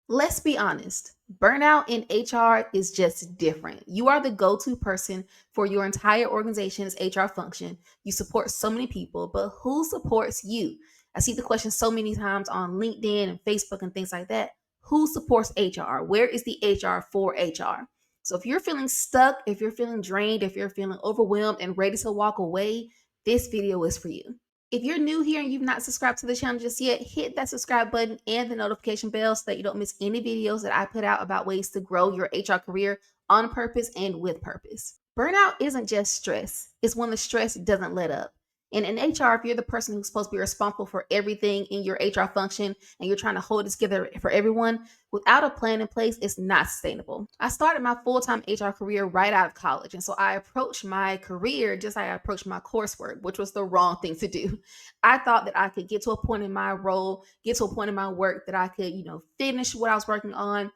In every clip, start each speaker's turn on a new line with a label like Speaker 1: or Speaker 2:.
Speaker 1: Let's be honest. Burnout in HR is just different. You are the go to person for your entire organization's HR function. You support so many people, but who supports you? I see the question so many times on LinkedIn and Facebook and things like that. Who supports HR? Where is the HR for HR? So if you're feeling stuck, if you're feeling drained, if you're feeling overwhelmed and ready to walk away, this video is for you. If you're new here and you've not subscribed to the channel just yet, hit that subscribe button and the notification bell so that you don't miss any videos that I put out about ways to grow your HR career on purpose and with purpose. Burnout isn't just stress, it's when the stress doesn't let up. And in HR, if you're the person who's supposed to be responsible for everything in your HR function and you're trying to hold it together for everyone, without a plan in place, it's not sustainable. I started my full-time HR career right out of college. And so I approached my career just like I approached my coursework, which was the wrong thing to do. I thought that I could get to a point in my role, get to a point in my work that I could, finish what I was working on,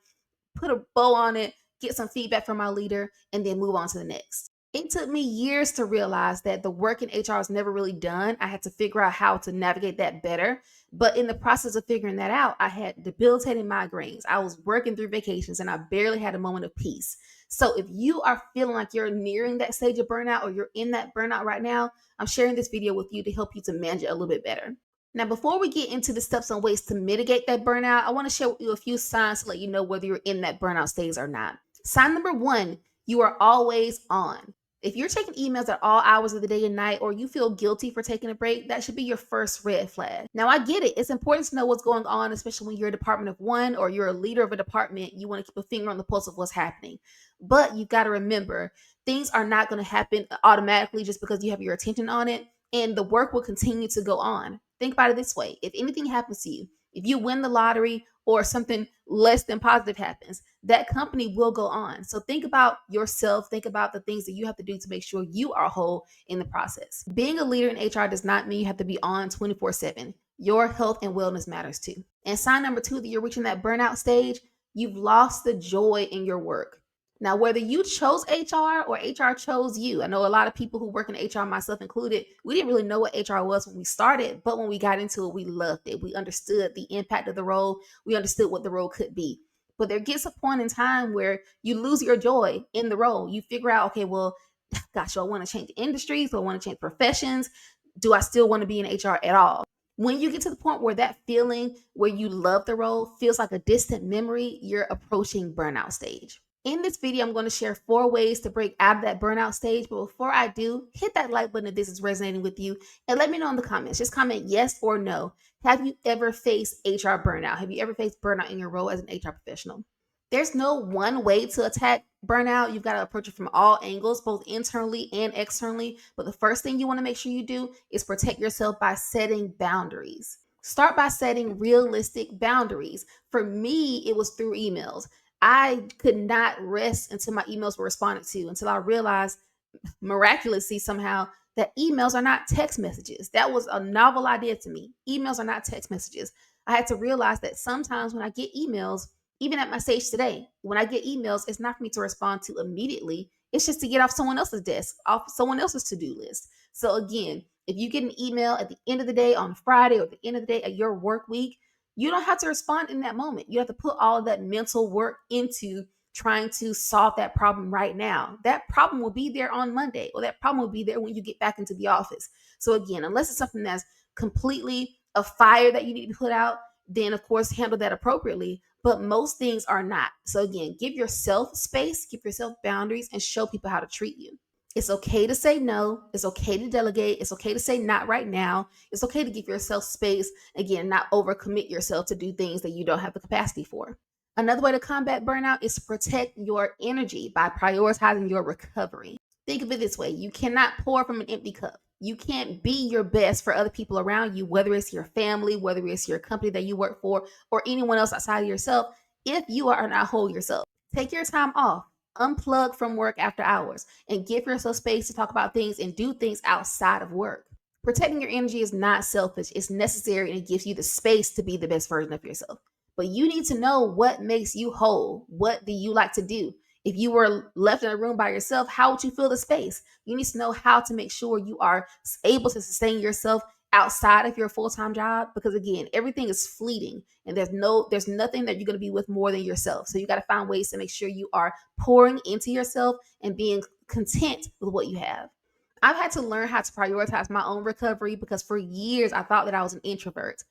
Speaker 1: put a bow on it, get some feedback from my leader, and then move on to the next. It took me years to realize that the work in HR was never really done. I had to figure out how to navigate that better. But in the process of figuring that out, I had debilitating migraines. I was working through vacations and I barely had a moment of peace. So if you are feeling like you're nearing that stage of burnout or you're in that burnout right now, I'm sharing this video with you to help you to manage it a little bit better. Now, before we get into the steps and ways to mitigate that burnout, I want to share with you a few signs to let you know whether you're in that burnout stage or not. Sign number one, you are always on. If you're taking emails at all hours of the day and night, or you feel guilty for taking a break, that should be your first red flag. Now, I get it. It's important to know what's going on, especially when you're a department of one or you're a leader of a department. You want to keep a finger on the pulse of what's happening. But you've got to remember, things are not going to happen automatically just because you have your attention on it, and the work will continue to go on. Think about it this way. If anything happens to you, if you win the lottery or something less than positive happens, that company will go on. So think about yourself, think about the things that you have to do to make sure you are whole in the process. Being a leader in HR does not mean you have to be on 24/7. Your health and wellness matters too. And sign number two that you're reaching that burnout stage, you've lost the joy in your work. Now, whether you chose HR or HR chose you, I know a lot of people who work in HR, myself included, we didn't really know what HR was when we started, but when we got into it, we loved it. We understood the impact of the role, we understood what the role could be. But there gets a point in time where you lose your joy in the role. You figure out, okay, well, gosh, do I want to change industries? Do I want to change professions? Do I still want to be in HR at all? When you get to the point where that feeling where you love the role feels like a distant memory, you're approaching burnout stage. In this video, I'm going to share 4 ways to break out of that burnout stage. But before I do, hit that like button if this is resonating with you and let me know in the comments. Just comment yes or no. Have you ever faced HR burnout? Have you ever faced burnout in your role as an HR professional? There's no one way to attack burnout. You've got to approach it from all angles, both internally and externally. But the first thing you want to make sure you do is protect yourself by setting boundaries. Start by setting realistic boundaries. For me, it was through emails. I could not rest until my emails were responded to, until I realized miraculously somehow that emails are not text messages. That was a novel idea to me. Emails are not text messages. I had to realize that sometimes when I get emails, even at my stage today, when I get emails, it's not for me to respond to immediately. It's just to get off someone else's desk, off someone else's to-do list. So again, if you get an email at the end of the day on Friday or at the end of the day of your work week, you don't have to respond in that moment. You have to put all of that mental work into trying to solve that problem right now. That problem will be there on Monday, or that problem will be there when you get back into the office. So again, unless it's something that's completely a fire that you need to put out, then of course handle that appropriately. But most things are not. So again, give yourself space, give yourself boundaries, and show people how to treat you. It's okay to say no. It's okay to delegate. It's okay to say not right now. It's okay to give yourself space. Again, not overcommit yourself to do things that you don't have the capacity for. Another way to combat burnout is to protect your energy by prioritizing your recovery. Think of it this way: you cannot pour from an empty cup. You can't be your best for other people around you, whether it's your family, whether it's your company that you work for, or anyone else outside of yourself, if you are not whole yourself. Take your time off. Unplug from work after hours and give yourself space to talk about things and do things outside of work. Protecting your energy is not selfish, it's necessary, and it gives you the space to be the best version of yourself. But you need to know what makes you whole. What do you like to do? If you were left in a room by yourself, how would you fill the space? You need to know how to make sure you are able to sustain yourself outside of your full-time job, because again, everything is fleeting and there's nothing that you're going to be with more than yourself. So you got to find ways to make sure you are pouring into yourself and being content with what you have. I've had to learn how to prioritize my own recovery because for years I thought that I was an introvert.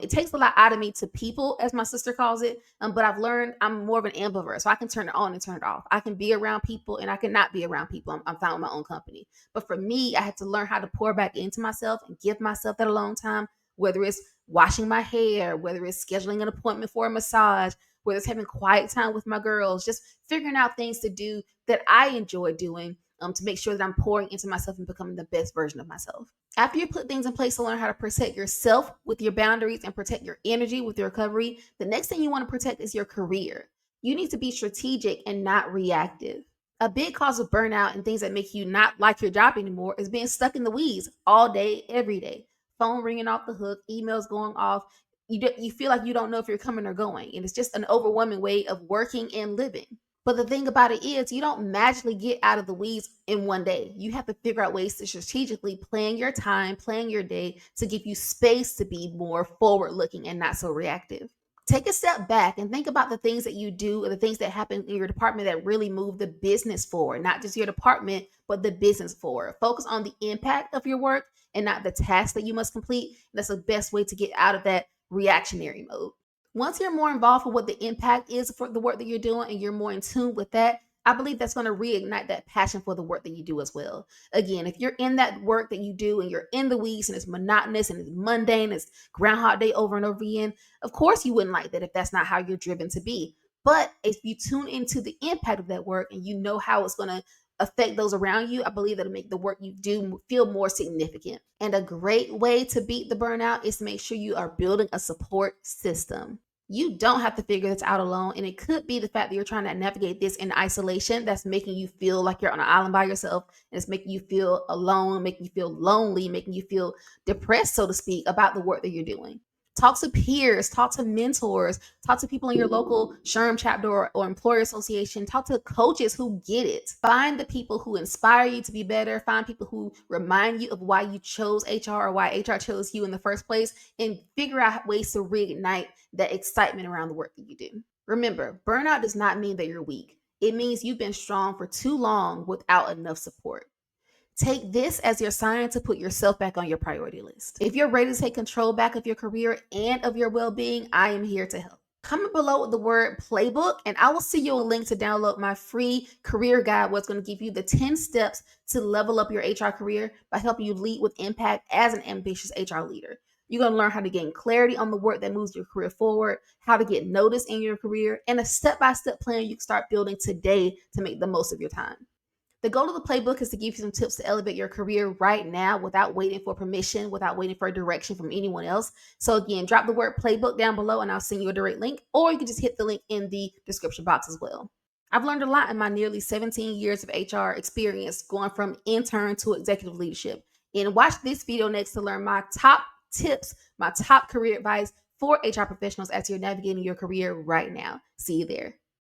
Speaker 1: It takes a lot out of me to people, as my sister calls it, but I've learned I'm more of an ambivert, so I can turn it on and turn it off. I can be around people and I can not be around people. I'm fine with my own company. But for me, I had to learn how to pour back into myself and give myself that alone time, whether it's washing my hair, whether it's scheduling an appointment for a massage, whether it's having quiet time with my girls, just figuring out things to do that I enjoy doing, to make sure that I'm pouring into myself and becoming the best version of myself. After you put things in place to learn how to protect yourself with your boundaries and protect your energy with your recovery, the next thing you want to protect is your career. You need to be strategic and not reactive. A big cause of burnout and things that make you not like your job anymore is being stuck in the weeds all day, every day. Phone ringing off the hook, emails going off. You feel like you don't know if you're coming or going. And it's just an overwhelming way of working and living. But the thing about it is, you don't magically get out of the weeds in one day. You have to figure out ways to strategically plan your time, plan your day to give you space to be more forward looking and not so reactive. Take a step back and think about the things that you do or the things that happen in your department that really move the business forward, not just your department, but the business forward. Focus on the impact of your work and not the task that you must complete. That's the best way to get out of that reactionary mode. Once you're more involved with what the impact is for the work that you're doing and you're more in tune with that, I believe that's going to reignite that passion for the work that you do as well. Again, if you're in that work that you do and you're in the weeds and it's monotonous and it's mundane, it's Groundhog Day over and over again, of course you wouldn't like that if that's not how you're driven to be. But if you tune into the impact of that work and you know how it's going to affect those around you, I believe that'll make the work you do feel more significant. And a great way to beat the burnout is to make sure you are building a support system. You don't have to figure this out alone. And it could be the fact that you're trying to navigate this in isolation that's making you feel like you're on an island by yourself. And it's making you feel alone, making you feel lonely, making you feel depressed, so to speak, about the work that you're doing. Talk to peers, talk to mentors, talk to people in your local SHRM chapter or employer association. Talk to coaches who get it. Find the people who inspire you to be better. Find people who remind you of why you chose HR or why HR chose you in the first place, and figure out ways to reignite that excitement around the work that you do. Remember, burnout does not mean that you're weak. It means you've been strong for too long without enough support. Take this as your sign to put yourself back on your priority list. If you're ready to take control back of your career and of your well-being, I am here to help. Comment below with the word playbook, and I will send you a link to download my free career guide, what's going to give you the 10 steps to level up your HR career by helping you lead with impact as an ambitious HR leader. You're going to learn how to gain clarity on the work that moves your career forward, how to get noticed in your career, and a step-by-step plan you can start building today to make the most of your time. The goal of the playbook is to give you some tips to elevate your career right now without waiting for permission, without waiting for a direction from anyone else. So again, drop the word playbook down below and I'll send you a direct link, or you can just hit the link in the description box as well. I've learned a lot in my nearly 17 years of HR experience, going from intern to executive leadership. And watch this video next to learn my top tips, my top career advice for HR professionals as you're navigating your career right now. See you there.